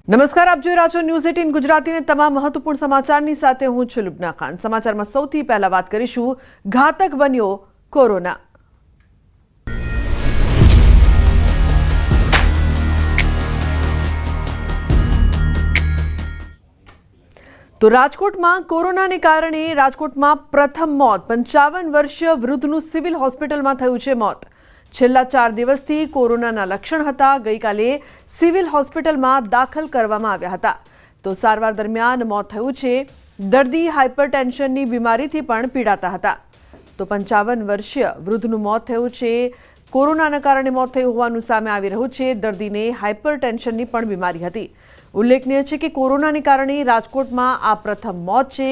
નમસ્કાર, આપ જોઈ રહ્યા છો ન્યૂઝ 18 ગુજરાતીને તમામ મહત્વપૂર્ણ સમાચારની સાથે હું છું લુબના ખાન। સમાચારમાં સૌથી પહેલા વાત કરીશું ઘાતક બન્યો કોરોના। તો રાજકોટમાં કોરોનાને કારણે રાજકોટમાં પ્રથમ મોત 55 વર્ષીય વૃદ્ધનું સિવિલ હોસ્પિટલમાં થયું છે મોત। છેલ્લા 4 દિવસથી કોરોનાના લક્ષણ હતા। ગઈકાલે સિવિલ હોસ્પિટલમાં દાખલ કરવામાં આવ્યા હતા તો સારવાર દરમિયાન મોત થયું છે। દર્દી હાઇપરટેન્શનની બીમારીથી પણ પીડાતા હતા તો 55 વર્ષીય વૃદ્ધનું મોત થયું છે। કોરોનાના કારણે મોત થયું હોવાનું સામે આવી રહ્યું છે। દર્દીને હાઇપરટેન્શનની પણ બીમારી હતી। ઉલ્લેખનીય છે કે કોરોનાને કારણે રાજકોટમાં આ પ્રથમ મોત છે।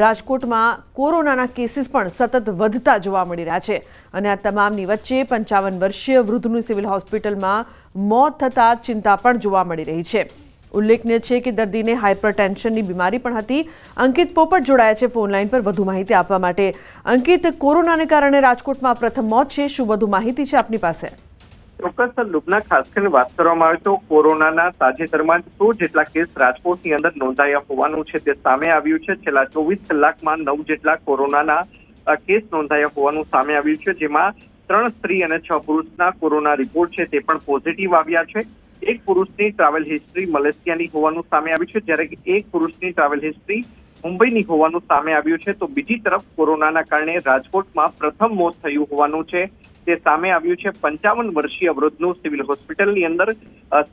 રાજકોટમાં કોરોનાના કેસીસ પણ સતત વધતા જોવા મળી રહ્યા છે અને આ તમામની વચ્ચે 55 વર્ષીય વૃદ્ધનું સિવિલ હોસ્પિટલમાં મોત થતાં ચિંતા પણ જોવા મળી રહી છે। ઉલ્લેખનીય છે કે દર્દીને હાઇપરટેન્શનની બીમારી પણ હતી। અંકિત પોપટ જોડાયા છે ફોન લાઈન પર વધુ માહિતી આપવા માટે। અંકિત, કોરોનાને કારણે રાજકોટમાં પ્રથમ મોત છે, શું વધુ માહિતી છે આપની પાસે? ચોક્કસ લુબના, ખાસ કરીને વાત કરવામાં આવે તો કોરોનાના તાજેતરમાં 100 જેટલા કેસ રાજકોટની અંદર નોંધાયા હોવાનું છે તે સામે આવ્યું છે। છેલ્લા 24 કલાકમાં 9 જેટલા કોરોનાના કેસ નોંધાયા હોવાનું સામે આવ્યું છે, જેમાં 3 સ્ત્રી અને 6 પુરુષના કોરોના રિપોર્ટ છે તે પણ પોઝિટિવ આવ્યા છે। એક પુરુષની ટ્રાવેલ હિસ્ટ્રી મલેશિયાની હોવાનું સામે આવ્યું છે, જ્યારે એક પુરુષની ટ્રાવેલ હિસ્ટ્રી મુંબઈની હોવાનું સામે આવ્યું છે। તો બીજી તરફ કોરોનાના કારણે રાજકોટમાં પ્રથમ મોત થયું હોવાનું છે તે સામે આવ્યું છે। 55 વર્ષીય વૃદ્ધનું સિવિલ હોસ્પિટલની અંદર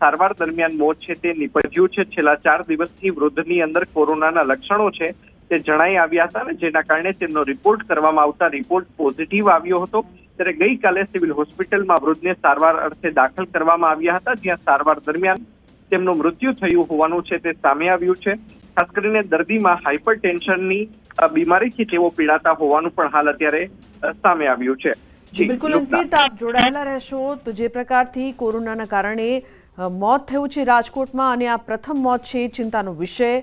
સારવાર દરમિયાન મોત છે તે નીપજ્યું છે। છેલ્લા 4 દિવસથી વૃદ્ધની અંદર કોરોનાના લક્ષણો છે તે જણાઈ આવ્યા હતા અને જેના કારણે તેમનો રિપોર્ટ કરવામાં આવતા રિપોર્ટ પોઝિટિવ આવ્યો હતો। ત્યારે ગઈકાલે સિવિલ હોસ્પિટલમાં વૃદ્ધને સારવાર અર્થે દાખલ કરવામાં આવ્યા હતા, જ્યાં સારવાર દરમિયાન તેમનું મૃત્યુ થયું હોવાનું છે તે સામે આવ્યું છે। ખાસ કરીને દર્દીમાં હાઇપરટેન્શનની બીમારીથી તેઓ પીડાતા હોવાનું પણ હાલ અત્યારે સામે આવ્યું છે। બિલકુલ અંકિત, આપ જોડાયેલા રહેશો। તો જે પ્રકારથી કોરોનાના કારણે મોત થયું છે રાજકોટમાં અને આ પ્રથમ મોત છે, ચિંતાનો વિષય।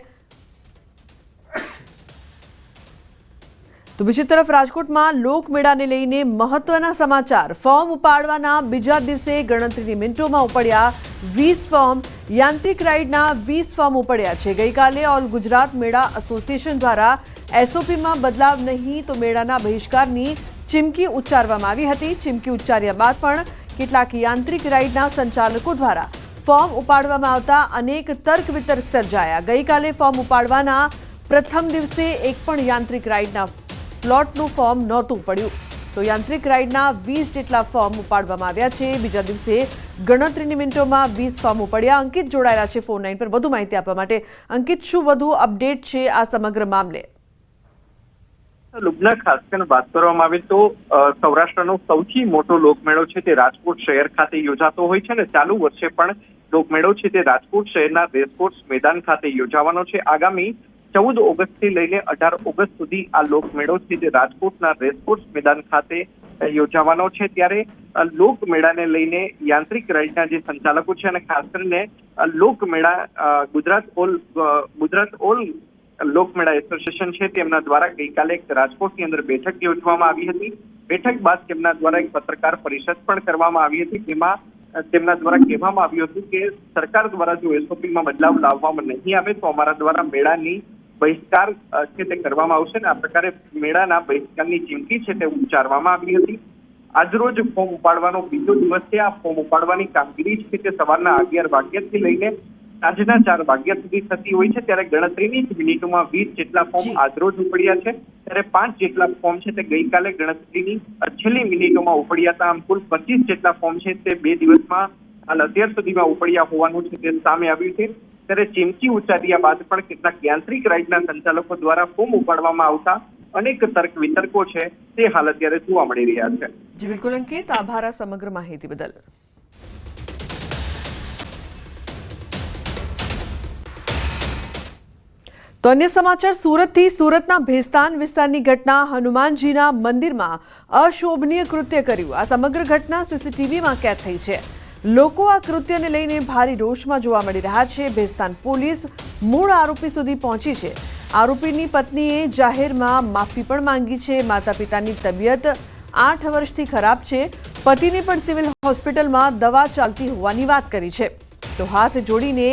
તો બીજી તરફ રાજકોટમાં લોકમેળાને લઈને મહત્વના સમાચાર। ફોર્મ ઉપાડવાના બીજા દિવસે ગણતરીની મિનિટોમાં ઉપડ્યા 20 ફોર્મ। યાંત્રિક રાઇડના 20 ફોર્મ ઉપડ્યા છે। ગઈકાલે ઓલ ગુજરાત મેળા એસોસિએશન દ્વારા એસઓપીમાં બદલાવ નહીં તો મેળાના બહિષ્કારની ચીમકી ઉચ્ચારવામાં આવી હતી। ચીમકી ઉચ્ચાર્યા બાદ પણ કેટલાક યાંત્રિક રાઇડના સંચાલકો દ્વારા ફોર્મ ઉપાડવામાં આવતા અનેક તર્ક વિતર્ક સર્જાયા। ગઈકાલે ફોર્મ ઉપાડવાના પ્રથમ દિવસે એક પણ યાંત્રિક રાઇડના પ્લોટનું ફોર્મ નહોતું પડ્યું તો યાંત્રિક રાઇડના 20 જેટલા ફોર્મ ઉપાડવામાં આવ્યા છે। બીજા દિવસે ગણતરીની મિનિટોમાં 20 ફોર્મ ઉપડ્યા। અંકિત જોડાયેલા છે ફોન લાઈન પર વધુ માહિતી આપવા માટે। અંકિત, શું વધુ અપડેટ છે આ સમગ્ર મામલે? લુબના, ખાસ કરીને વાત કરવામાં આવે તો સૌરાષ્ટ્રનો સૌથી મોટો લોકમેળો છે તે રાજકોટ શહેર ખાતે યોજાતો હોય છે અને ચાલુ વર્ષે પણ લોકમેળો છે તે રાજકોટ શહેરના રેસકોર્સ મેદાન ખાતે યોજાવાનો છે। આગામી 14 ઓગસ્ટથી લઈને 18 ઓગસ્ટ સુધી આ લોકમેળો છે તે રાજકોટના રેસકોર્સ મેદાન ખાતે યોજાવાનો છે। ત્યારે લોકમેળાને લઈને યાંત્રિક રાઇડના જે સંચાલકો છે અને ખાસ કરીને લોકમેળા ગુજરાત ઓલ લોકમેળા એસોસિએશન છે તેમના દ્વારા ગઈકાલે રાજકોટની અંદર બેઠક યોજવામાં આવી હતી। બેઠક બાદ તેમના દ્વારા એક પત્રકાર પરિષદ પણ કરવામાં આવી હતી, જેમાં તેમના દ્વારા કહેવામાં આવ્યું હતું કે સરકાર દ્વારા જો એસઓપીમાં બદલાવ લાવવામાં નહીં આવે તો અમારા દ્વારા મેળાની બહિષ્કાર છે તે કરવામાં આવશે અને આ પ્રકારે મેળાના બહિષ્કારની ચીમકી છે તે ઉચ્ચારવામાં આવી હતી। આજરોજ ફોર્મ ઉપાડવાનો બીજો દિવસ છે। આ ફોર્મ ઉપાડવાની કામગીરી છે તે સવારના 11 વાગ્યાથી લઈને સાંજના 4 વાગ્યા સુધી થતી હોય છે। ત્યારે ગણતરીની મિનિટોમાં 20 જેટલા ફોર્મ આજરોજ ઉપડ્યા છે, ત્યારે 5 જેટલા ફોર્મ છે તે ગઈકાલે ગણતરીની છેલ્લી મિનિટોમાં ઉપડ્યા હતા। આમ કુલ 25 જેટલા ફોર્મ છે તે 2 દિવસમાં હાલ અત્યાર સુધીમાં ઉપડ્યા હોવાનું છે તે સામે આવ્યું છે। ત્યારે ચીમકી ઉચ્ચાર્યા બાદ પણ કેટલાક યાંત્રિક રાઇડના સંચાલકો દ્વારા ફોર્મ ઉપાડવામાં આવતા અનેક તર્ક વિતર્કો છે તે હાલ અત્યારે જોવા મળી રહ્યા છે। જી બિલકુલ અંકિત, આભાર આ સમગ્ર માહિતી બદલ। તો અન્ય સમાચાર સુરતથી। સુરતના ભેસ્તાન વિસ્તારની ઘટના। હનુમાનજીના મંદિરમાં અશોભનીય કૃત્ય કર્યું। આ સમગ્ર ઘટના સીસીટીવીમાં કેદ થઈ છે। લોકો આ કૃત્યને લઈને ભારે રોષમાં જોવા મળી રહ્યા છે। ભેસ્તાન પોલીસ મૂળ આરોપી સુધી પહોંચી છે। આરોપીની પત્નીએ જાહેરમાં માફી પણ માંગી છે। માતા પિતાની તબિયત 8 વર્ષથી ખરાબ છે। પતિને પણ સિવિલ હોસ્પિટલમાં દવા ચાલતી હોવાની વાત કરી છે। તો હાથ જોડીને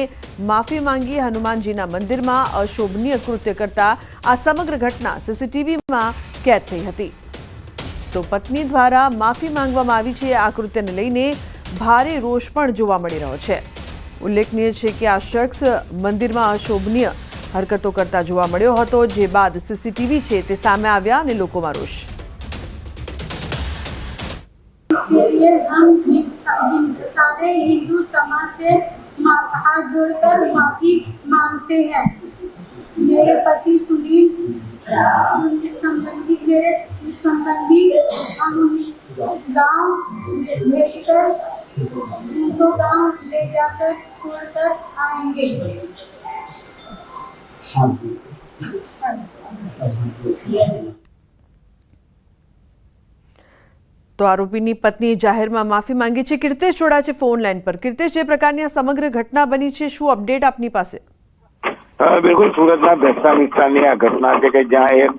માફી માંગી હનુમાનજીના મંદિરમાં અશોભનીય કૃત્ય કરતા આ સમગ્ર ઘટના સીસીટીવીમાં કેદ થઈ હતી. તો પત્ની દ્વારા માફી માંગવામાં આવી છે. આ કૃત્યને લઈને ભારે રોષ પણ જોવા મળી રહ્યો છે. ઉલ્લેખનીય છે કે આ શખ્સ મંદિરમાં અશોભનીય હરકતો કરતા જોવા મળ્યો હતો, જે બાદ સીસીટીવી છે તે સામે આવ્યા અને લોકોમાં રોષ. इसके लिए हम सारे हिंदू समाज से हाथ जोड़कर माफी मांगते हैं. मेरे पति सुनील मेरे संबंधी गांव भेजकर उनको गांव ले जाकर छोड़कर आएंगे. તો આરોપીની પત્નીએ જાહેરમાં માફી માંગી છે. કીર્તેશ જોડા છે ફોન લાઈન પર. કીર્તેશ, જે પ્રકારની આ સમગ્ર ઘટના બની છે, શું અપડેટ આપની પાસે? બિલકુલ, સુરતના ભેસ્તા વિસ્તારની આ ઘટના છે કે જ્યાં એક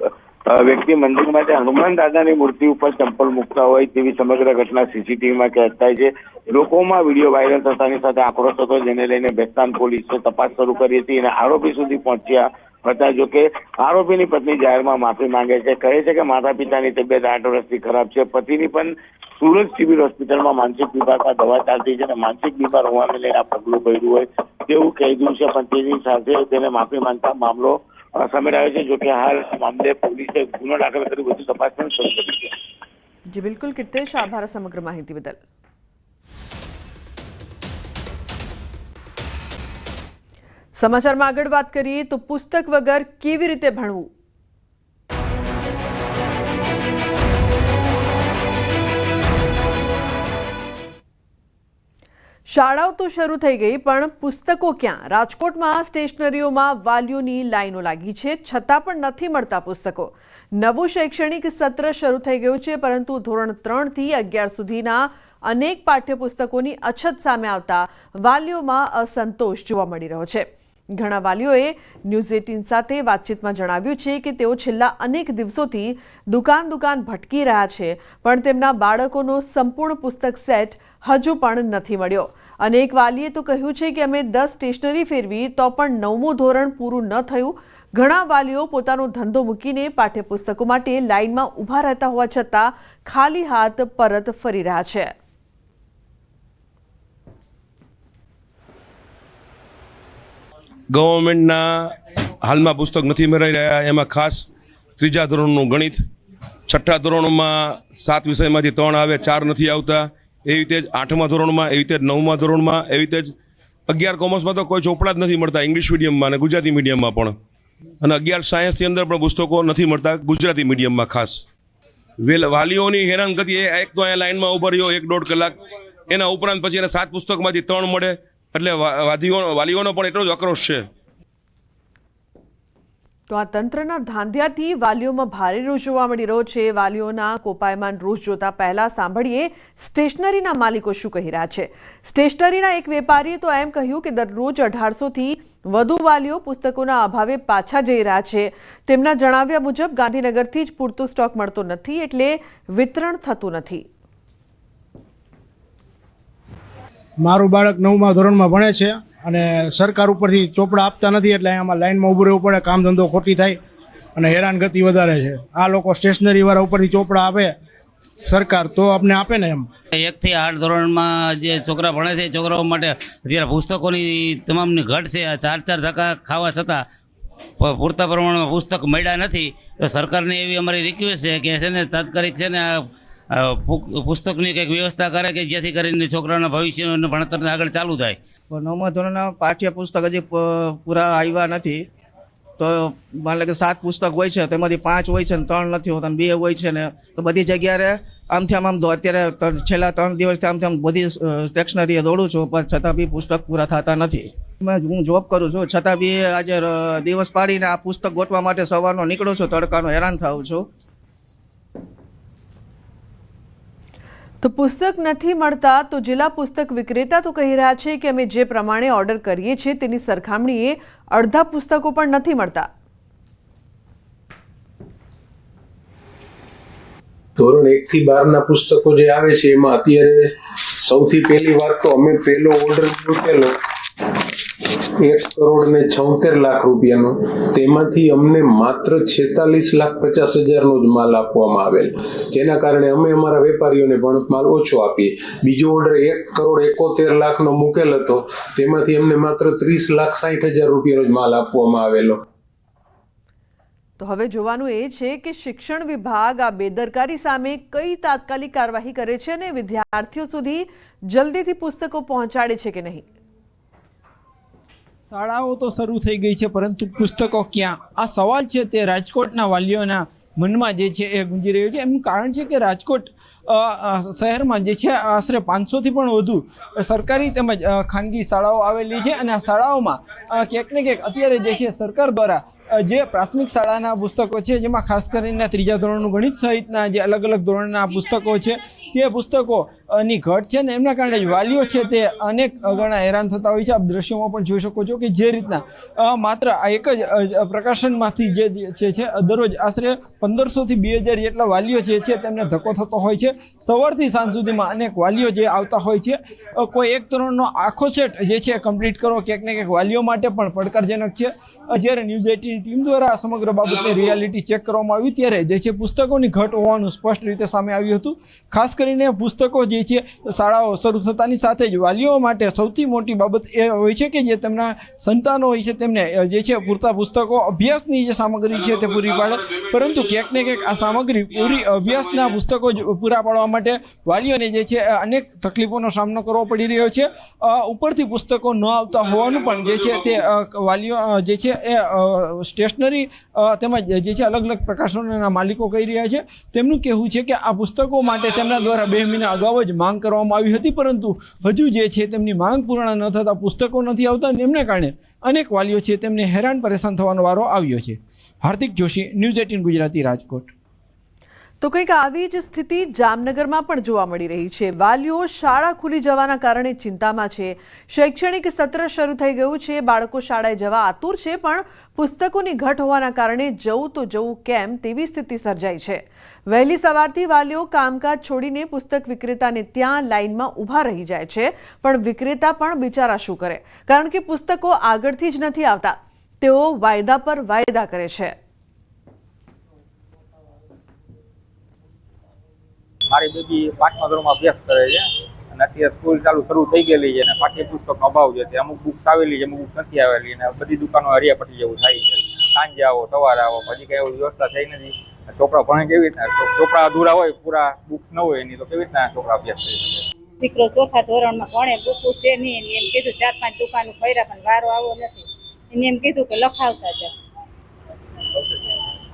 વ્યક્તિ મંદિરમાં હનુમાન દાદાની મૂર્તિ ઉપર ચંપલ મૂકતા હોય તેવી સમગ્ર ઘટના સીસીટીવીમાં કેદ થાય છે. લોકોમાં વિડીયો વાયરલ થતાની સાથે આક્રોશ હતો, જેને લઈને ભેસ્તાન પોલીસે તપાસ શરૂ કરી હતી અને આરોપી સુધી પહોંચ્યા હતા. જો કે આરોપીની પત્ની જાહેરમાં માફી માંગે છે. કહે છે કે માતા પિતાની તબિયત 8 વર્ષથી ખરાબ છે. પતિની પણ સુરત સિવિલ હોસ્પિટલમાં માનસિક વિભાગમાં દવા ચાલતી છે અને માનસિક બીમાર હોવાને લઈને આ પગલું ભર્યું હોય તેવું કહી દીધું છે. પણ તેની સાથે તેને માફી માંગતા મામલો સામે આવ્યો છે. જો કે હાલ મામલે પોલીસે ગુનો દાખલ કરી વધુ તપાસ પણ શરૂ કરી છે. જી બિલકુલ કીર્તેશ, આભાર સમગ્ર માહિતી બદલ. સમાચારમાં આગળ વાત કરીએ તો પુસ્તક વગર કેવી રીતે ભણવું? શાળાઓ તો શરૂ થઈ ગઈ, પણ પુસ્તકો ક્યાં? રાજકોટમાં સ્ટેશનરીઓમાં વાલીઓની લાઈનો લાગી છે, છતાં પણ નથી મળતા પુસ્તકો. નવું શૈક્ષણિક સત્ર શરૂ થઈ ગયું છે, પરંતુ ધોરણ 3 થી 11 સુધીના અનેક પાઠ્યપુસ્તકોની અછત સામે આવતા વાલીઓમાં અસંતોષ જોવા મળી રહ્યો છે. ઘણા વાલીઓએ ન્યૂઝ 18 સાથે વાતચીતમાં જણાવ્યું છે કે તેઓ છેલ્લા અનેક દિવસોથી દુકાન ભટકી રહ્યા છે, પણ તેમના બાળકોનો સંપૂર્ણ પુસ્તક સેટ હજુ પણ નથી મળ્યો. અનેક વાલીએ તો કહ્યું છે કે અમે 10 સ્ટેશનરી ફેરવી તો પણ 9મું ધોરણ પૂરું ન થયું. ઘણા વાલીઓ પોતાનો ધંધો મૂકીને પાઠ્યપુસ્તકો માટે લાઇનમાં ઊભા રહેતા હોવા છતાં ખાલી હાથ પરત ફરી રહ્યા છે. ગવર્મેન્ટના હાલમાં પુસ્તક નથી મળી રહ્યા. એમાં ખાસ 3જા ધોરણનું ગણિત, 6ઠ્ઠા ધોરણમાં 7 વિષયમાંથી 3 આવે, 4 નથી આવતા. એવી રીતે જ 8મા ધોરણમાં, એવી રીતે જ 9મા ધોરણમાં, એવી રીતે જ 11 કોમર્સમાં તો કોઈ ચોપડા જ નથી મળતા, ઇંગ્લિશ મીડિયમમાં અને ગુજરાતી મીડિયમમાં પણ. અને 11 સાયન્સની અંદર પણ પુસ્તકો નથી મળતા ગુજરાતી મીડિયમમાં ખાસ. વાલીઓની હેરાનગતિ એ એક તો અહીંયા લાઇનમાં ઉભા રહ્યો 1-1.5 કલાક, એના ઉપરાંત પછી એને 7 પુસ્તકમાંથી 3 મળે, એટલે વાલીઓનો પણ એટલો જ આક્રોશ છે. તો આ તંત્રના ધાંધિયાથી વાલીઓમાં ભારે રોષ જોવા મળી રહ્યો છે. વાલીઓના કોપાયમાન રોષ જોતા પહેલા સાંભળીએ સ્ટેશનરીના માલિકો શું કહી રહ્યા છે. સ્ટેશનરીના એક વેપારીએ તો એમ કહ્યું કે દરરોજ 1800થી વધુ વાલીઓ પુસ્તકોના અભાવે પાછા જઈ રહ્યા છે. તેમના જણાવ્યા મુજબ ગાંધીનગરથી જ પૂરતો સ્ટોક મળતો નથી, એટલે વિતરણ થતું નથી. મારું બાળક 9મા ધોરણમાં ભણે છે અને સરકાર ઉપરથી ચોપડા આપતા નથી, એટલે આમાં લાઈનમાં ઊભું રહેવું પડે. કામ ધંધો ખોટી થાય અને હેરાનગતિ વધારે છે. આ લોકો સ્ટેશનરીવાળા ઉપરથી ચોપડા આપે સરકાર તો આપણે આપે ને એમ. 1 થી 8 ધોરણમાં જે છોકરા ભણે છે, છોકરાઓ માટે અત્યારે પુસ્તકોની તમામની ઘટ છે. 4-4 ધક્કા ખાવા છતાં પૂરતા પ્રમાણમાં પુસ્તક મળ્યા નથી. તો સરકારને એવી અમારી રિક્વેસ્ટ છે કે છે ને તાત્કાલિક છે ને પુસ્તકની કંઈક વ્યવસ્થા કરે કે જેથી કરીને છોકરાના ભવિષ્યનું ભણતરને આગળ ચાલુ થાય. 9મા ધોરણના પાઠ્યપુસ્તક હજી પૂરા આવ્યા નથી. તો માની લો કે 7 પુસ્તક હોય છે, તેમાંથી 5 હોય છે ને 3 નથી હોતા, 2 હોય છે ને. તો બધી જગ્યાએ આમથી આમ અત્યારે છેલ્લા 3 દિવસથી આમથી આમ બધી સ્ટેશનરીએ દોડું છું, પણ છતાં બી પુસ્તક પૂરા થતા નથી. હું જોબ કરું છું, છતાં બી આજે દિવસ પાડીને આ પુસ્તક ગોતવા માટે સવારનો નીકળું છું, તડકાનો હેરાન થાઉં છું. તો પુસ્તક નથી મળતા તો જિલ્લા પુસ્તક વિક્રેતા તો કહી રહ્યા છે કે અમે જે પ્રમાણે ઓર્ડર કરીએ છીએ તેની સરખામણીએ અડધા પુસ્તકો પણ નથી મળતા. ધોરણ 1 થી 12 ના પુસ્તકો જે આવે છે એમાં અત્યારે સૌથી પહેલી વાત તો અમે પહેલો ઓર્ડર મૂકેલો ₹1,76,00,000 તેમાંથી અમને માત્ર 46,50,000 જ માલ આપવામાં આવેલ, જેના કારણે અમે અમારા વેપારીઓને પણ માલ ઓછો આપીએ. બીજો ઓર્ડર ₹1,71,00,000 મૂકેલ હતો, તેમાંથી અમને માત્ર ₹30,60,000 જ માલ આપવામાં આવેલો. તો હવે જોવાનું એ છે કે શિક્ષણ વિભાગ આ બેદરકારી સામે કઈ તાત્કાલિક કાર્યવાહી કરે છે અને વિદ્યાર્થીઓ સુધી જલ્દીથી પુસ્તકો પહોંચાડે છે કે નહીં. શાળાઓ તો શરૂ થઈ ગઈ છે, પરંતુ પુસ્તકો ક્યાં? આ સવાલ છે તે રાજકોટના વાલીઓના મનમાં જે છે એ ગુંજી રહ્યો છે. એનું કારણ છે કે રાજકોટ શહેરમાં જે છે આશરે 500થી પણ વધુ સરકારી તેમજ ખાનગી શાળાઓ આવેલી છે, અને આ શાળાઓમાં ક્યાંક ને ક્યાંક અત્યારે જે છે સરકાર દ્વારા જે પ્રાથમિક શાળાના પુસ્તકો છે, જેમાં ખાસ કરીને 3જા ધોરણનું ગણિત સહિતના જે અલગ અલગ ધોરણના પુસ્તકો છે, તે પુસ્તકોની ઘટ છે ને એમના કારણે વાલીઓ છે તે અનેક ગણા હેરાન થતા હોય છે. આપ દ્રશ્યોમાં પણ જોઈ શકો છો કે જે રીતના માત્ર આ એક જ પ્રકાશનમાંથી જે છે દરરોજ આશરે 1500થી 2000 જેટલા વાલીઓ જે છે તેમને ધક્કો થતો હોય છે. સવારથી સાંજ સુધીમાં અનેક વાલીઓ જે આવતા હોય છે. કોઈ એક ધોરણનો આખો સેટ જે છે કમ્પ્લીટ કરવો ક્યાંક ને ક્યાંક વાલીઓ માટે પણ પડકારજનક છે. જ્યારે ન્યૂઝ 18 ટીમ દ્વારા આ સમગ્ર બાબતની રિયાલિટી ચેક કરવામાં આવી ત્યારે જે છે પુસ્તકોની ઘટ હોવાનું સ્પષ્ટ રીતે સામે આવ્યું હતું. ખાસ કરીને પુસ્તકો જે છે શાળાઓ શરૂ થતાની સાથે જ વાલીઓ માટે સૌથી મોટી બાબત એ હોય છે કે જે તેમના સંતાનો હોય છે તેમને જે છે પૂરતા પુસ્તકો, અભ્યાસની જે સામગ્રી છે તે પૂરી પાડે, પરંતુ ક્યાંક ને ક્યાંક આ સામગ્રી પૂરી અભ્યાસના પુસ્તકો પૂરા પાડવા માટે વાલીઓને જે છે અનેક તકલીફોનો સામનો કરવો પડી રહ્યો છે. ઉપરથી પુસ્તકો ન આવતા હોવાનું પણ જે છે તે વાલીઓ જે છે એ સ્ટેશનરી તેમજ જે છે અલગ અલગ પ્રકાશનોના માલિકો કહી રહ્યા છે. તેમનું કહેવું છે કે આ પુસ્તકો માટે તેમના દ્વારા 2 મહિના અગાઉ જ માંગ કરવામાં આવી હતી, પરંતુ હજુ જે છે તેમની માંગ પૂર્ણ ન થતાં પુસ્તકો નથી આવતા, એમને કારણે અનેક વાલીઓ છે તેમને હેરાન પરેશાન થવાનો વારો આવ્યો છે. હાર્દિક જોશી, ન્યૂઝ 18 ગુજરાતી, રાજકોટ. તો કંઈક આવી જ સ્થિતિ જામનગરમાં પણ જોવા મળી રહી છે. વાલીઓ શાળા ખુલી જવાના કારણે ચિંતામાં છે. શૈક્ષણિક સત્ર શરૂ થઈ ગયું છે, બાળકો શાળાએ જવા આતુર છે, પણ પુસ્તકોની ઘટ હોવાના કારણે જવું તો જવું કેમ તેવી સ્થિતિ સર્જાઈ છે. વહેલી સવારથી વાલીઓ કામકાજ છોડીને પુસ્તક વિક્રેતાને ત્યાં લાઇનમાં ઊભા રહી જાય છે, પણ વિક્રેતા પણ બિચારા શું કરે, કારણ કે પુસ્તકો આગળથી જ નથી આવતા. તેઓ વાયદા પર વાયદા કરે છે. મારી બેબી 5મા ધોરણમાં અભ્યાસ કરે છે અને અત્યારે સ્કૂલ ચાલુ શરૂ થઈ ગયેલી છે અને પાઠ્યપુસ્તકનો અભાવ છે. અમુક બુક્સ આવેલી છે, અમુક બુક્સ નથી આવેલી અને બધી દુકાનો હરિયા પટી જેવું થાય છે. સાંજે આવો, સવારે આવો, પછી કઈ એવી વ્યવસ્થા થઈ નથી. છોકરા ભણે કેવી રીતના? છોકરા અધૂરા હોય, પૂરા બુક્સ ન હોય એની, તો કેવી રીતના છોકરા અભ્યાસ કરી શકે? દીકરો 4થા ધોરણમાં ભણે, બુકો છે નહીં, એમ કીધું 4-5 દુકાનો ફર્યા પણ વારો આવો નથી. એને એમ કીધું કે લખાવતા જાઓ,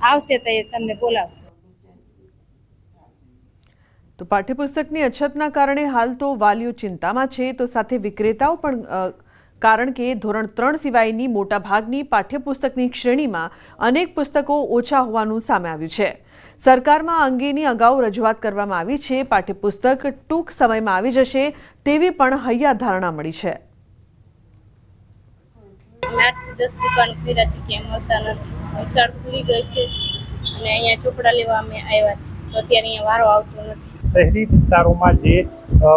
આવશે તો એ તમને બોલાવશે. તો પાઠ્યપુસ્તકની અછતના કારણે હાલ તો વાલીઓ ચિંતામાં છે, તો સાથે વિક્રેતાઓ પણ, કારણ કે ધોરણ 3 સિવાયની મોટાભાગની પાઠ્યપુસ્તકની શ્રેણીમાં અનેક પુસ્તકો ઓછા હોવાનું સામે આવ્યું છે. સરકારમાં આ અંગેની અગાઉ રજૂઆત કરવામાં આવી છે. પાઠ્યપુસ્તક ટૂંક સમયમાં આવી જશે તેવી પણ હૈયા ધારણા મળી છે. 8થી 10 દુકાનો ફેરા છે, ક્યાંય મળતા નથી. નિશાળ ખુલી ગઈ છે અને અહીંયા ચોપડા લેવા અમે આવ્યા છીએ, તો અત્યારે અહીંયા વારો આવતો નથી. શહેરી વિસ્તારોમાં જે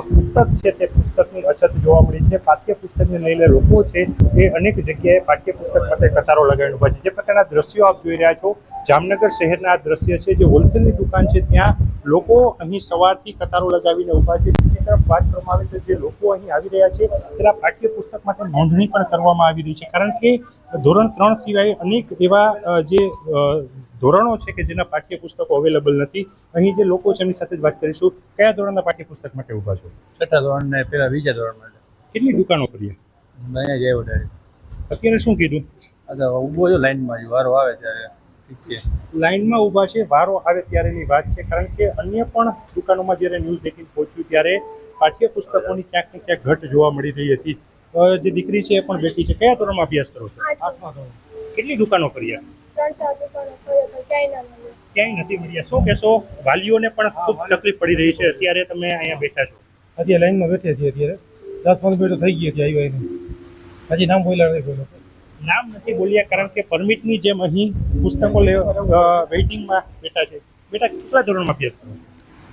પુસ્તક છે તે પુસ્તકની અછત જોવા મળી છે. પાઠ્યપુસ્તકને લઈને લોકો છે એ અનેક જગ્યાએ પાઠ્યપુસ્તક માટે કતારો લગાવીને ઊભા છે. જે પ્રકારના દ્રશ્યો આપ જોઈ રહ્યા છો, જામનગર શહેરના આ દ્રશ્ય છે. જે હોલસેલની દુકાન છે ત્યાં લોકો અહીં સવારથી કતારો લગાવીને ઊભા છે. બીજી તરફ વાત કરવામાં આવે તો જે લોકો અહીં આવી રહ્યા છે તેના પાઠ્યપુસ્તક માટે નોંધણી પણ કરવામાં આવી રહી છે, કારણ કે ધોરણ 3 સિવાય અનેક એવા જે ધોરણો છે કે જેના પાઠ્યપુસ્તકો અવેલેબલ નથી. અહીં જે લોકો છે એમની સાથે જ વાત કરીશું. કયા ધોરણના પાઠ્યપુસ્તક માટે ઊભા છો? 6થા ધોરણ ને પેલા 2જા ધોરણ માટે. કેટલી દુકાનો કરી? અહીંયા જ આવ્યો ડાયરેક્ટ. અત્યારે શું કીધું? ઊભો છો લાઈનમાં, વારો આવે ત્યારે ઠીક છે. લાઈનમાં ઊભા છે, વારો આવે ત્યારેની વાત છે, કારણ કે અન્ય પણ દુકાનોમાં જ્યારે ન્યૂઝ 18 પહોંચ્યું ત્યારે પાઠ્યપુસ્તકોની ક્યાંક ને ક્યાંક ઘટ જોવા મળી રહી હતી. જે દીકરી છે એ પણ બેઠી છે. કયા ધોરણમાં અભ્યાસ કરો છો? 8મા ધોરણ. કેટલી દુકાનો કર્યા? 3-4 દુકાનો ક્યાંય નથી મળ્યા. શું કહેશો? વાલીઓને પણ ખૂબ તકલીફ પડી રહી છે. અત્યારે તમે અહીંયા બેઠા છો? અત્યારે લાઈનમાં બેઠા છીએ. અત્યારે 10-15 મિનિટ થઈ ગઈ હતી આવ્યા એને. હજી નામ બોલ્યા નથી કોઈ લોકો. નામ નથી બોલ્યા કારણ કે પરમિટની જેમ અહીં પુસ્તકો વેઇટિંગમાં બેઠા છે. બેટા, કેટલા ધોરણમાં અભ્યાસ કરો?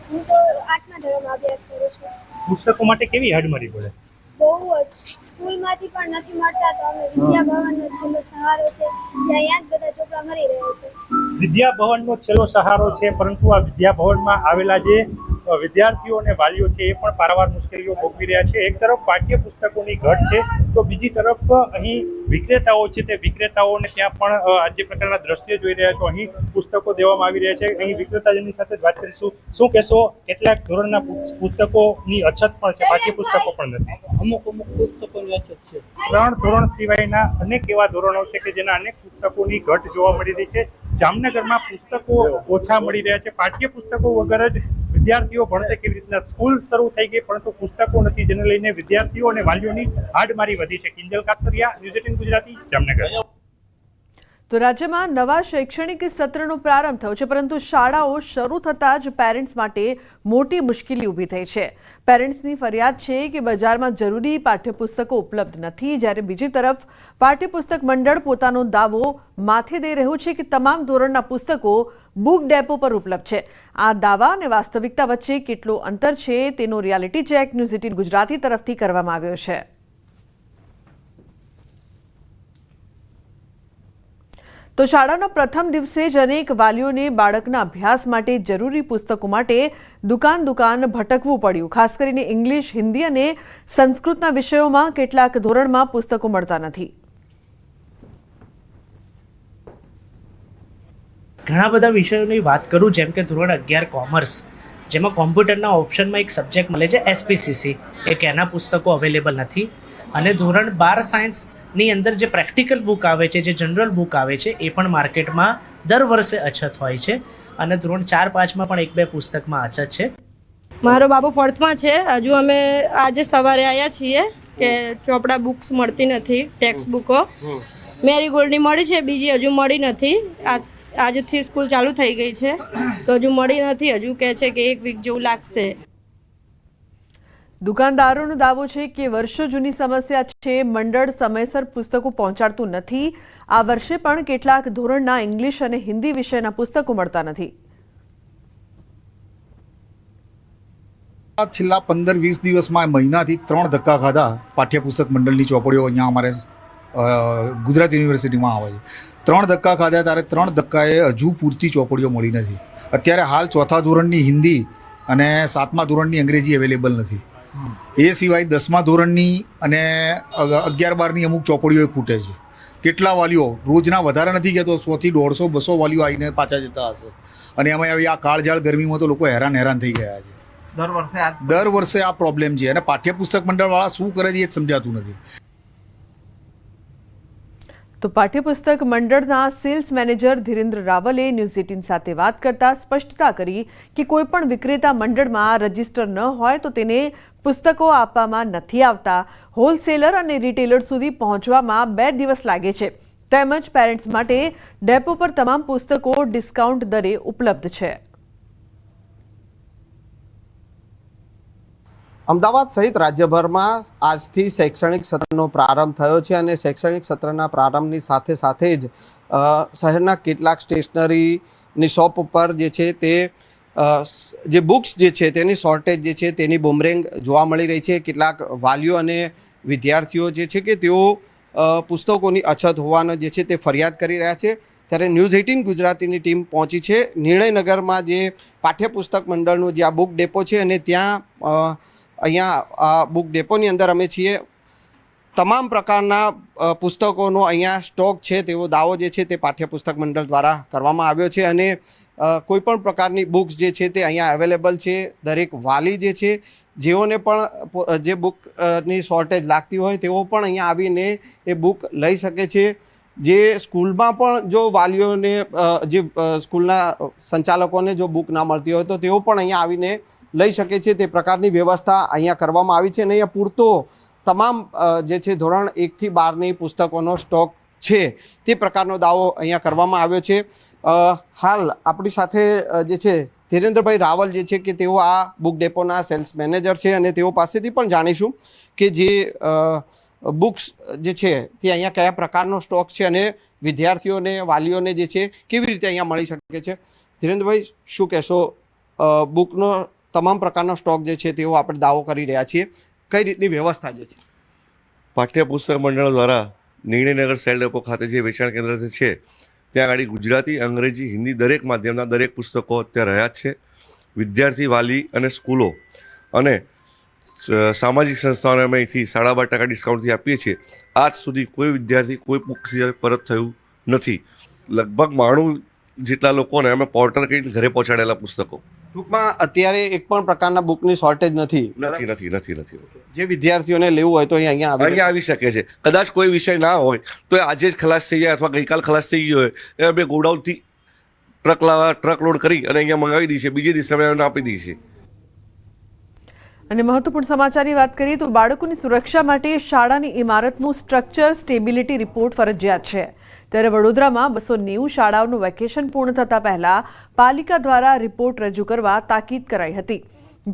હું તો 8મા ધોરણમાં અભ્યાસ કરું છું. પુસ્તકો માટે કેવી હાડમારી પડે? બહુ જ સ્કૂલમાંથી પણ નથી મળતા, તો અમે વિદ્યા ભવનનો છેલ્લો સહારો છે, જે અહીંયા જ બધા ચોપડા મળી રહે છે. વિદ્યા ભવનનો છેલ્લો સહારો છે, પરંતુ આ વિદ્યા ભવનમાં આવેલા જે વિદ્યાર્થીઓ અને વાલીઓ છે એ પણ પારાવાર મુશ્કેલીઓ ભોગવી રહ્યા છે. એક તરફ પાઠ્યપુસ્તકોની ઘટ છે, તો બીજી તરફ અહીં વિક્રેતાઓ છે તે વિક્રેતાઓને ત્યાં પણ જે પ્રકારના દ્રશ્ય જોઈ રહ્યા છો, અહીં પુસ્તકો દેવામાં આવી રહ્યા છે. અહીં વિક્રેતાજનની સાથે વાત કરીશું. શું કહેશો, કેટલાક ધોરણના પુસ્તકોની અછત પણ છે, પાઠ્યપુસ્તકો પણ નથી? અમુક પુસ્તકોની અછત છે. 3 ધોરણ સિવાયના અનેક એવા ધોરણો છે કે જેના અનેક પુસ્તકોની ઘટ જોવા મળી રહી છે. જામનગરમાં પુસ્તકો ઓછા મળી રહ્યા છે. પાઠ્યપુસ્તકો વગર જ વિદ્યાર્થીઓ ભણશે કેવી રીતના? સ્કૂલ શરૂ થઈ ગઈ પરંતુ પુસ્તકો નથી, જેને લઈને વિદ્યાર્થીઓ અને વાલીઓની હાડમારી વધી છે. કિંજલ કાતરિયા, ન્યૂઝ 18 ગુજરાતી, જામનગર. તો રાજ્યમાં નવા શૈક્ષણિક સત્રનો પ્રારંભ થયો છે, પરંતુ શાળાઓ શરૂ થતાં જ પેરેન્ટ્સ માટે મોટી મુશ્કેલી ઊભી થઈ છે. પેરેન્ટ્સની ફરિયાદ છે કે બજારમાં જરૂરી પાઠ્યપુસ્તકો ઉપલબ્ધ નથી, જ્યારે બીજી તરફ પાઠ્યપુસ્તક મંડળ પોતાનો દાવો માથે દઈ રહ્યું છે કે તમામ ધોરણના પુસ્તકો બુક ડેપો પર ઉપલબ્ધ છે. આ દાવા અને વાસ્તવિકતા વચ્ચે કેટલો અંતર છે તેનો રિયાલિટી ચેક ન્યૂઝ 18 ગુજરાતી તરફથી કરવામાં આવ્યો છે. તો શાળાના પ્રથમ દિવસે જ અનેક વાલીઓને બાળકના અભ્યાસ માટે જરૂરી પુસ્તકો માટે દુકાન ભટકવું પડ્યું. ખાસ કરીને ઇંગ્લિશ, હિન્દી અને સંસ્કૃતના વિષયોમાં કેટલાક ધોરણમાં પુસ્તકો મળતા નથી. ઘણા બધા વિષયોની વાત કરું, જેમ કે ધોરણ 11 કોમર્સ, જેમાં કોમ્પ્યુટરના ઓપ્શનમાં એક સબ્જેક્ટ મળે છે SPCC, એક એના પુસ્તકો અવેલેબલ નથી. અને ધોરણ 12 સાયન્સની અંદર જે પ્રેક્ટિકલ બુક આવે છે, જે જનરલ બુક આવે છે, એ પણ માર્કેટમાં દર વર્ષે અછત હોય છે. અને ધોરણ 4-5માં પણ 1-2 પુસ્તકમાં અછત છે. મારો બાબુ 4th છે. હજુ અમે આજે સવારે આવ્યા છીએ કે ચોપડા બુક્સ મળતી નથી. ટેક્સ્ટ બુકો મેરીગોલ્ડની મળી છે, બીજી હજુ મળી નથી. આજથી સ્કૂલ ચાલુ થઈ ગઈ છે તો હજુ મળી નથી. હજુ કહે છે કે 1 વીક જેવું લાગશે. દુકાનદારોનો દાવો છે કે વર્ષો જૂની સમસ્યા છે, મંડળ સમયસર પુસ્તકો પહોંચાડતું નથી. આ વર્ષે પણ કેટલાક ધોરણના ઇંગ્લિશ અને હિન્દી વિષયના પુસ્તકો મળતા નથી. છેલ્લા 15-20 દિવસમાં મહિનાથી 3 ધક્કા ખાધા. પાઠ્યપુસ્તક મંડળની ચોપડીઓ અહીંયા અમારે ગુજરાત યુનિવર્સિટીમાં આવે છે. 3 ધક્કા ખાધા, ત્યારે 3 ધક્કાએ હજુ પૂરતી ચોપડીઓ મળી નથી. અત્યારે હાલ 4થા ધોરણની હિન્દી અને 7મા ધોરણની અંગ્રેજી અવેલેબલ નથી. એ સિવાય 10મા ધોરણની અને 11-12ની અમુક ચોપડીઓ ખૂટે છે. કેટલા વાલીઓ, રોજના વધારે નથી કહેતો, 100 થી 150, 200 વાલીઓ આવીને પાછા જતા હશે. અને એમાં આવી આ કાળઝાળ ગરમીમાં તો લોકો હેરાન થઈ ગયા છે. દર વર્ષે આ પ્રોબ્લેમ છે. અને પાઠ્યપુસ્તક મંડળવાળા શું કરે છે એ જ સમજાતું નથી. તો પાઠ્યપુસ્તક મંડળના સેલ્સ મેનેજર ધીરેન્દ્ર રાવલે ન્યૂઝ 18 સાથે વાત કરતા સ્પષ્ટતા કરી કે કોઈ પણ વિક્રેતા મંડળમાં રજીસ્ટર ન હોય તો તેને પુસ્તકો આપવામાં નથી આવતા. હોલસેલર અને રિટેલર સુધી પહોંચવામાં 2 દિવસ લાગે છે. તેમજ પેરેન્ટ્સ માટે ડેપો પર તમામ પુસ્તકો ડિસ્કાઉન્ટ દરે ઉપલબ્ધ છે. અમદાવાદ સહિત રાજ્યભરમાં આજથી શૈક્ષણિક સત્રનો પ્રારંભ થયો છે અને શૈક્ષણિક સત્રના પ્રારંભની સાથે જ શહેરના કેટલાક સ્ટેશનરીની શોપ ઉપર જે છે તે જે બુક્સ જે છે તેની શોર્ટેજ જે છે તેની બુમરેંગ જોવા મળી રહી છે. કેટલાક વાલીઓ અને વિદ્યાર્થીઓ જે છે કે તેઓ પુસ્તકોની અછત હોવાનો જે છે તે ફરિયાદ કરી રહ્યા છે. ત્યારે ન્યૂઝ 18 ગુજરાતીની ટીમ પહોંચી છે નિર્ણયનગરમાં, જે પાઠ્યપુસ્તક મંડળનું જે આ બુક ડેપો છે, અને ત્યાં અહીંયા આ બુક ડેપોની અંદર અમે છીએ. તમામ પ્રકારના પુસ્તકોનો અહીંયા સ્ટોક છે તેવો દાવો જે છે તે પાઠ્યપુસ્તક મંડળ દ્વારા કરવામાં આવ્યો છે. અને કોઈપણ પ્રકારની બુક્સ જે છે તે અહીંયા અવેલેબલ છે. દરેક વાલી જે છે, જેઓને પણ જે બુકની શોર્ટેજ લાગતી હોય તેઓ પણ અહીંયા આવીને એ બુક લઈ શકે છે. જે સ્કૂલમાં પણ જો વાલીઓને, જે સ્કૂલના સંચાલકોને જો બુક ના મળતી હોય તો તેઓ પણ અહીંયા આવીને લઈ શકે છે. તે પ્રકારની વ્યવસ્થા અહીંયા કરવામાં આવી છે. અને અહીંયા પૂરતો તમામ જે છે ધોરણ 1 થી 12ની પુસ્તકોનો સ્ટોક છે તે પ્રકારનો દાવો અહીંયા કરવામાં આવ્યો છે. હાલ આપણી સાથે જે છે ધીરેન્દ્રભાઈ રાવલ જે છે કે તેઓ આ બુક ડેપોના સેલ્સ મેનેજર છે, અને તેઓ પાસેથી પણ જાણીશું કે જે બુક્સ જે છે તે અહીંયા કયા પ્રકારનો સ્ટોક છે અને વિદ્યાર્થીઓને, વાલીઓને જે છે કેવી રીતે અહીંયા મળી શકે છે. ધીરેન્દ્રભાઈ, શું કહેશો? બુકનો તમામ પ્રકારનો સ્ટોક જે છે તેવો આપણે દાવો કરી રહ્યા છીએ. કઈ રીતની વ્યવસ્થા જે છે? પાઠ્યપુસ્તક મંડળ દ્વારા નિર્ણયનગર સેલ ડેપો ખાતે જે વેચાણ કેન્દ્ર છે ત્યાં આગળ ગુજરાતી, અંગ્રેજી, હિન્દી દરેક માધ્યમના દરેક પુસ્તકો અત્યારે રહ્યા જ છે. વિદ્યાર્થી, વાલી અને સ્કૂલો અને સામાજિક સંસ્થાઓને અમે અહીંથી 12.5% ડિસ્કાઉન્ટથી આપીએ છીએ. આજ સુધી કોઈ વિદ્યાર્થી કોઈ પુસ્તક પરત થયું નથી. લગભગ 92 જેટલા લોકોને અમે પોર્ટર કરીને ઘરે પહોંચાડેલા પુસ્તકો. ટૂંકમાં અત્યારે એક પણ પ્રકારના બુકની શોર્ટેજ નથી. નથી. જે વિદ્યાર્થીઓને લેવું હોય તો અહીંયા આવી શકે છે. કદાચ કોઈ વિષય ના હોય તો આજે જ ખલાસ થઈ જાય અથવા ગઈકાલ ખલાસ થઈ ગયો હોય એ અમે ગોડાઉનથી ટ્રક લોડ કરી અને અહીંયા મંગાવી દઈએ છીએ. બીજે દિવસે અમે આપી દઈએ છીએ. અને મહત્વપૂર્ણ સમાચારની વાત કરીએ તો બાળકોની સુરક્ષા માટે શાળાની ઇમારતનું સ્ટ્રક્ચર સ્ટેબિલિટી રિપોર્ટ ફરજિયાત છે. ત્યારે વડોદરામાં 290 શાળાઓનું વેકેશન પૂર્ણ થતા પહેલા પાલિકા દ્વારા રિપોર્ટ રજૂ કરવા તાકીદ કરાઈ હતી.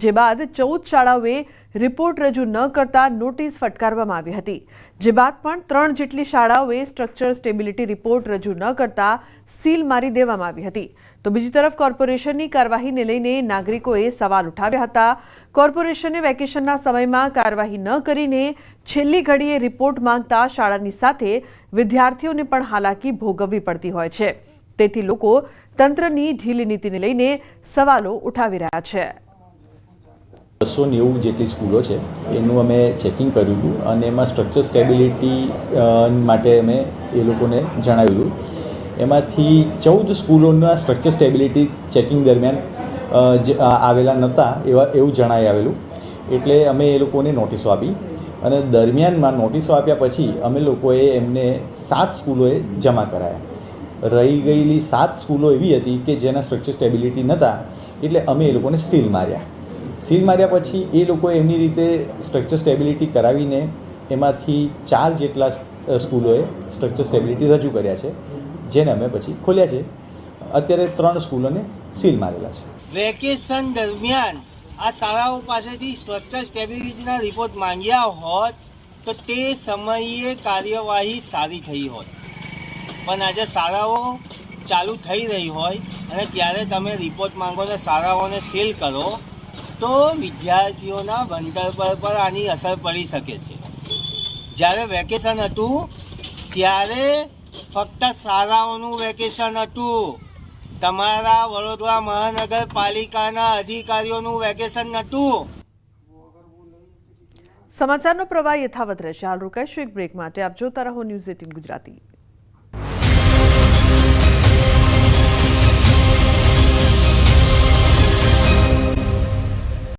જે બાદ 14 શાળાઓએ રિપોર્ટ રજૂ ન કરતા નોટિસ ફટકારવામાં આવી હતી. જે બાદ પણ 3 જેટલી શાળાઓએ સ્ટ્રક્ચર સ્ટેબિલિટી રિપોર્ટ રજૂ ન કરતા સીલ મારી દેવામાં આવી હતી. તો બીજી તરફ કોર્પોરેશનની કાર્યવાહીને લઈને નાગરિકોએ સવાલ ઉઠાવ્યા હતા. કોર્પોરેશને વેકેશનના સમયમાં કાર્યવાહી ન કરીને છેલ્લી ઘડીએ રિપોર્ટ માંગતા શાળાની સાથે વિદ્યાર્થીઓને પણ હાલાકી ભોગવવી પડતી હોય છે. તેથી લોકો તંત્રની ઢીલી નીતિને લઈને સવાલો ઉઠાવી રહ્યા છે. 290 જેટલી સ્કૂલો છે એનું અમે ચેકિંગ કર્યું હતું અને એમાં સ્ટ્રક્ચર સ્ટેબિલિટી માટે અમે એ લોકોને જણાવ્યું હતું. એમાંથી 14 સ્કૂલોના સ્ટ્રક્ચર સ્ટેબિલિટી ચેકિંગ દરમિયાન આવેલા નહોતા એવું જણાઈ આવેલું. એટલે અમે એ લોકોને નોટિસો આપી અને દરમિયાનમાં નોટિસો આપ્યા પછી અમે લોકોએ એમને 7 સ્કૂલોએ જમા કરાયા. રહી ગયેલી 7 સ્કૂલો એવી હતી કે જેના સ્ટ્રક્ચર સ્ટેબિલિટી નહોતા એટલે અમે એ લોકોને સીલ માર્યા. સીલ માર્યા પછી એ લોકોએ એમની રીતે સ્ટ્રક્ચર સ્ટેબિલિટી કરાવીને એમાંથી 4 જેટલા સ્કૂલોએ સ્ટ્રક્ચર સ્ટેબિલિટી રજૂ કર્યા છે, જેને અમે પછી ખોલ્યા છે. અત્યારે 3 સ્કૂલોને સીલ મારેલા છે. વેકેશન દરમિયાન આ શાળાઓ પાસેથી સ્ટ્રક્ચર સ્ટેબિલિટીના રિપોર્ટ માંગ્યા હોત તો તે સમયે કાર્યવાહી સારી થઈ હોત. પણ આજે શાળાઓ ચાલુ થઈ રહી હોય અને ત્યારે તમે રિપોર્ટ માંગો ને શાળાઓને સીલ કરો તો વિદ્યાર્થીઓના ભણતર પર આની અસર પડી શકે છે. જ્યારે વેકેશન હતું ત્યારે ફક્ત શાળાઓનું વેકેશન હતું. તમારા વડોદરા મહાનગરપાલિકાના અધિકારીઓનું વેકેશન નહોતું. સમાચારનો પ્રવાહ યથાવત રહેશે. હાલ રોકાઈશું એક બ્રેક માટે. આપ જોતા રહો ન્યૂઝ 18 ગુજરાતી.